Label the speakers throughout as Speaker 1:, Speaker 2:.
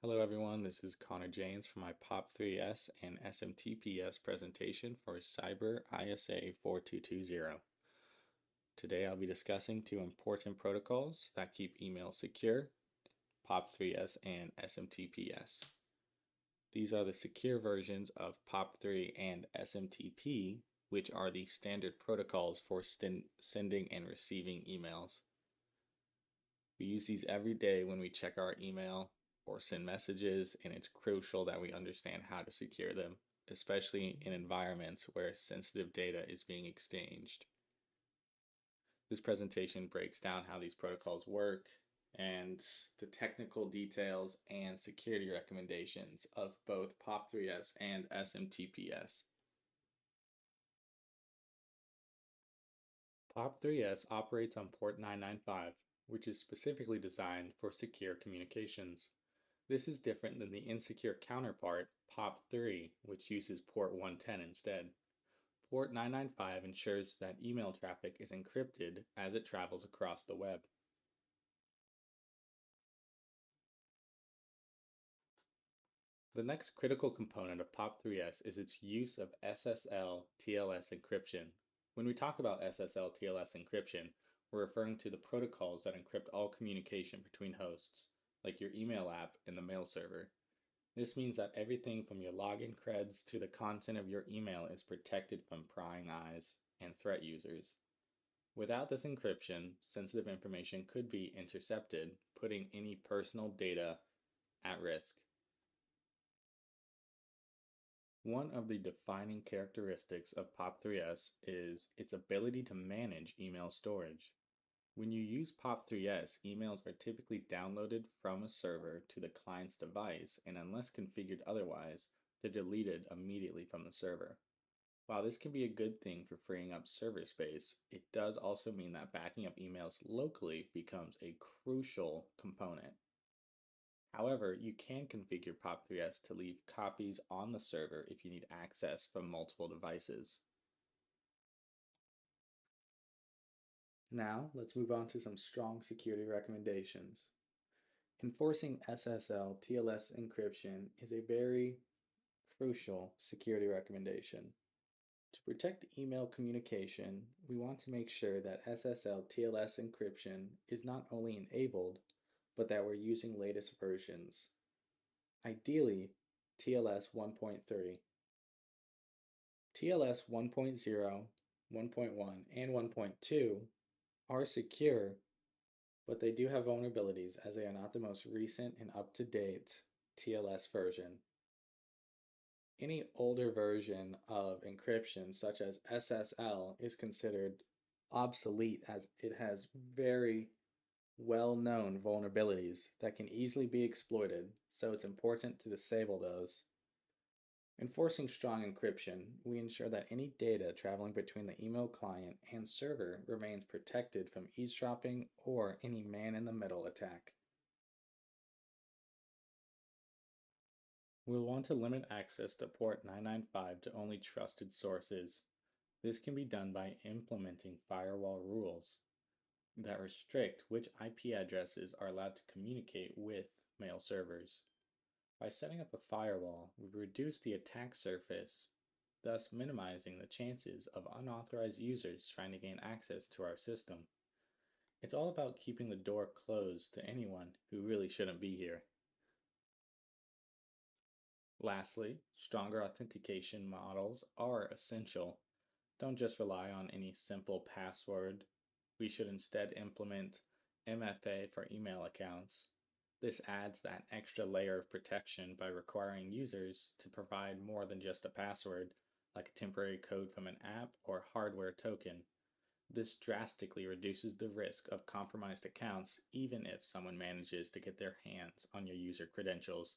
Speaker 1: Hello everyone, this is Connor James from my POP3S and SMTPS presentation for Cybr ISA 4220. Today I'll be discussing two important protocols that keep email secure, POP3S and SMTPS. These are the secure versions of POP3 and SMTP, which are the standard protocols for sending and receiving emails. We use these every day when we check our email or send messages, and it's crucial that we understand how to secure them, especially in environments where sensitive data is being exchanged. This presentation breaks down how these protocols work and the technical details and security recommendations of both POP3S and SMTPS. POP3S operates on port 995, which is specifically designed for secure communications. This is different than the insecure counterpart, POP3, which uses port 110 instead. Port 995 ensures that email traffic is encrypted as it travels across the web. The next critical component of POP3S is its use of SSL TLS encryption. When we talk about SSL TLS encryption, we're referring to the protocols that encrypt all communication between hosts, like your email app and the mail server. This means that everything from your login creds to the content of your email is protected from prying eyes and threat users. Without this encryption, sensitive information could be intercepted, putting any personal data at risk. One of the defining characteristics of POP3S is its ability to manage email storage. When you use POP3S, emails are typically downloaded from a server to the client's device, and unless configured otherwise, they're deleted immediately from the server. While this can be a good thing for freeing up server space, it does also mean that backing up emails locally becomes a crucial component. However, you can configure POP3S to leave copies on the server if you need access from multiple devices. Now, let's move on to some strong security recommendations. Enforcing SSL TLS encryption is a very crucial security recommendation. To protect email communication, we want to make sure that SSL TLS encryption is not only enabled, but that we're using latest versions. Ideally, TLS 1.3. TLS 1.0, 1.1, and 1.2 are secure, but they do have vulnerabilities as they are not the most recent and up-to-date TLS version. Any older version of encryption, such as SSL, is considered obsolete as it has very well-known vulnerabilities that can easily be exploited, so it's important to disable those. Enforcing strong encryption, we ensure that any data traveling between the email client and server remains protected from eavesdropping or any man-in-the-middle attack. We'll want to limit access to port 995 to only trusted sources. This can be done by implementing firewall rules that restrict which IP addresses are allowed to communicate with mail servers. By setting up a firewall, we reduce the attack surface, thus minimizing the chances of unauthorized users trying to gain access to our system. It's all about keeping the door closed to anyone who really shouldn't be here. Lastly, stronger authentication models are essential. Don't just rely on any simple password. We should instead implement MFA for email accounts. This adds that extra layer of protection by requiring users to provide more than just a password, like a temporary code from an app or hardware token. This drastically reduces the risk of compromised accounts even if someone manages to get their hands on your user credentials.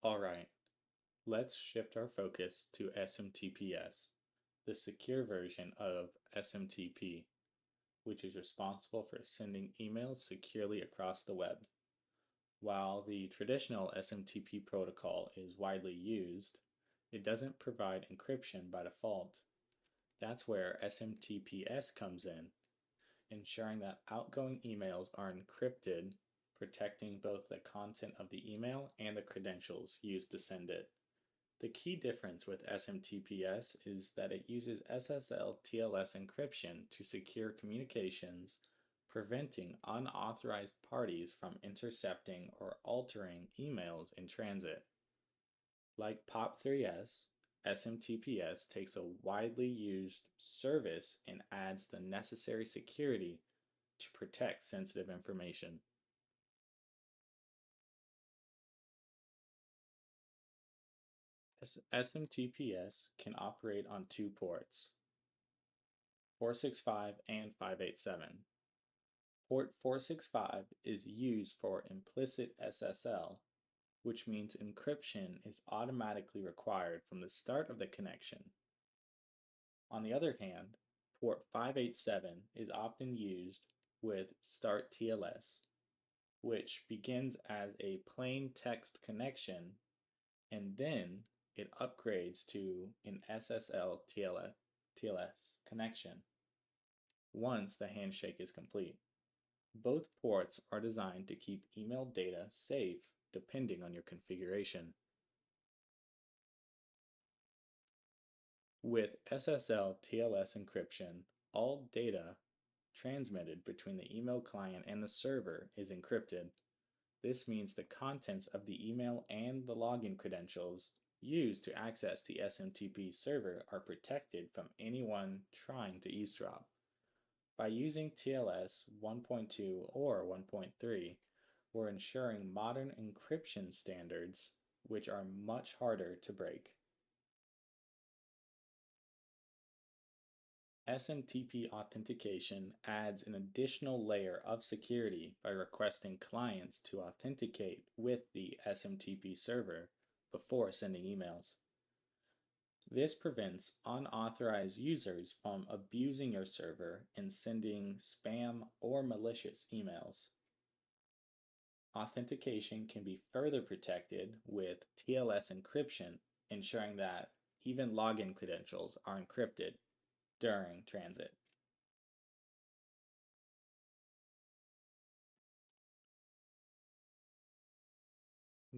Speaker 1: Alright, let's shift our focus to SMTPS, the secure version of SMTP, which is responsible for sending emails securely across the web. While the traditional SMTP protocol is widely used, it doesn't provide encryption by default. That's where SMTPS comes in, ensuring that outgoing emails are encrypted, protecting both the content of the email and the credentials used to send it. The key difference with SMTPS is that it uses SSL TLS encryption to secure communications, preventing unauthorized parties from intercepting or altering emails in transit. Like POP3S, SMTPS takes a widely used service and adds the necessary security to protect sensitive information. SMTPS can operate on two ports, 465 and 587. Port 465 is used for implicit SSL, which means encryption is automatically required from the start of the connection. On the other hand, port 587 is often used with Start TLS, which begins as a plain text connection and then it upgrades to an SSL TLS connection once the handshake is complete. Both ports are designed to keep email data safe depending on your configuration. With SSL TLS encryption, all data transmitted between the email client and the server is encrypted. This means the contents of the email and the login credentials used to access the SMTP server are protected from anyone trying to eavesdrop. By using TLS 1.2 or 1.3, we're ensuring modern encryption standards, which are much harder to break. SMTP authentication adds an additional layer of security by requesting clients to authenticate with the SMTP server before sending emails. This prevents unauthorized users from abusing your server and sending spam or malicious emails. Authentication can be further protected with TLS encryption, ensuring that even login credentials are encrypted during transit.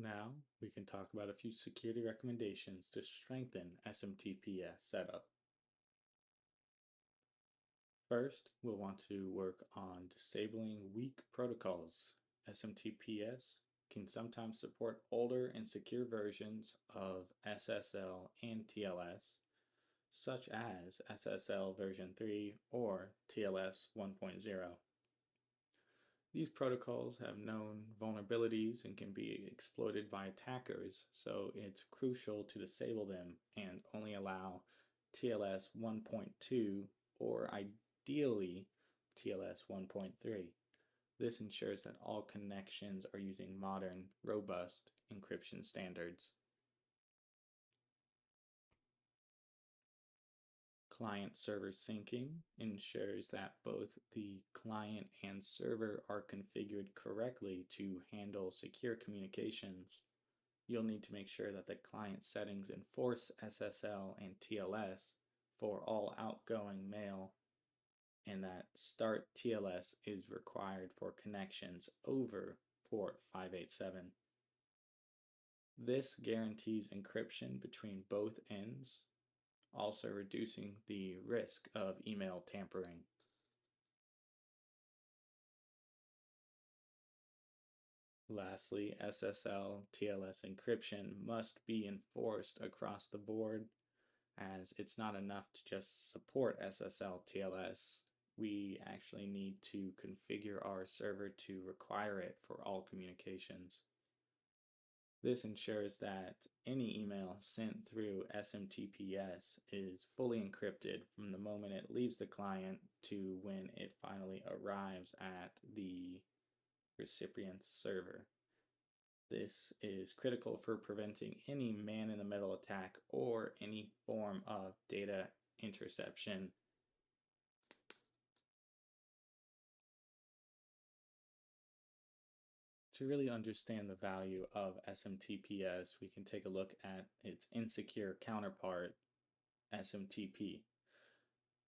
Speaker 1: Now, we can talk about a few security recommendations to strengthen SMTPS setup. First, we'll want to work on disabling weak protocols. SMTPS can sometimes support older and secure versions of SSL and TLS, such as SSL version 3 or TLS 1.0. These protocols have known vulnerabilities and can be exploited by attackers, so it's crucial to disable them and only allow TLS 1.2 or ideally TLS 1.3. This ensures that all connections are using modern, robust encryption standards. Client-server syncing ensures that both the client and server are configured correctly to handle secure communications. You'll need to make sure that the client settings enforce SSL and TLS for all outgoing mail, and that Start TLS is required for connections over port 587. This guarantees encryption between both ends, also reducing the risk of email tampering. Lastly, SSL TLS encryption must be enforced across the board, as it's not enough to just support SSL TLS. We actually need to configure our server to require it for all communications. This ensures that any email sent through SMTPS is fully encrypted from the moment it leaves the client to when it finally arrives at the recipient's server. This is critical for preventing any man-in-the-middle attack or any form of data interception. To really understand the value of SMTPS, we can take a look at its insecure counterpart, SMTP.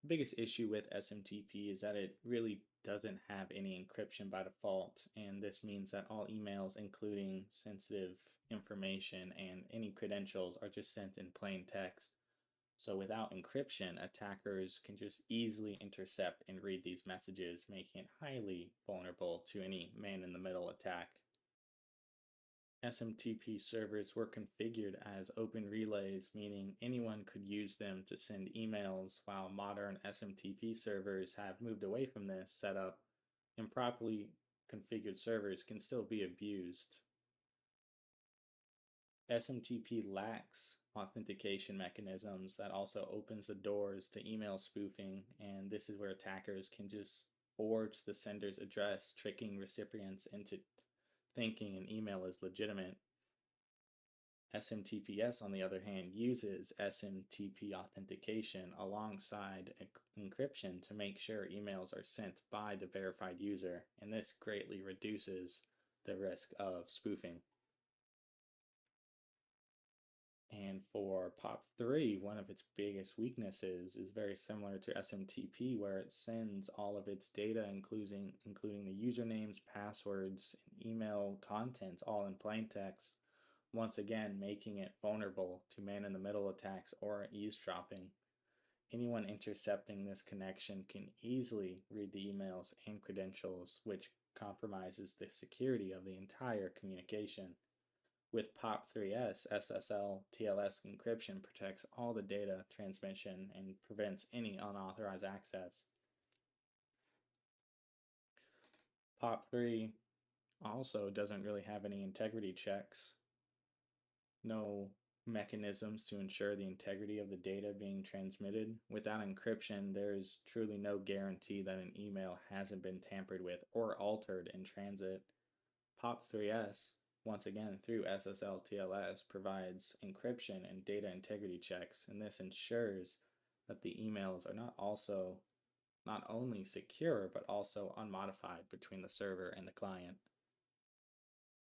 Speaker 1: Biggest issue with SMTP is that it really doesn't have any encryption by default, and this means that all emails, including sensitive information and any credentials, are just sent in plain text. So without encryption, attackers can just easily intercept and read these messages, making it highly vulnerable to any man-in-the-middle attack. SMTP servers were configured as open relays, meaning anyone could use them to send emails, while modern SMTP servers have moved away from this setup. Improperly configured servers can still be abused. SMTP lacks authentication mechanisms that also opens the doors to email spoofing, and this is where attackers can just forge the sender's address, tricking recipients into thinking an email is legitimate. SMTPS, on the other hand, uses SMTP authentication alongside encryption to make sure emails are sent by the verified user, and this greatly reduces the risk of spoofing. And for POP3, one of its biggest weaknesses is very similar to SMTP, where it sends all of its data, including the usernames, passwords, and email contents, all in plain text, once again making it vulnerable to man-in-the-middle attacks or eavesdropping. Anyone intercepting this connection can easily read the emails and credentials, which compromises the security of the entire communication. With POP3S, SSL TLS encryption protects all the data transmission and prevents any unauthorized access. POP3 also doesn't really have any integrity checks, no mechanisms to ensure the integrity of the data being transmitted. Without encryption, there's truly no guarantee that an email hasn't been tampered with or altered in transit. POP3S, once again through SSL TLS, provides encryption and data integrity checks, and this ensures that the emails are not only secure but also unmodified between the server and the client.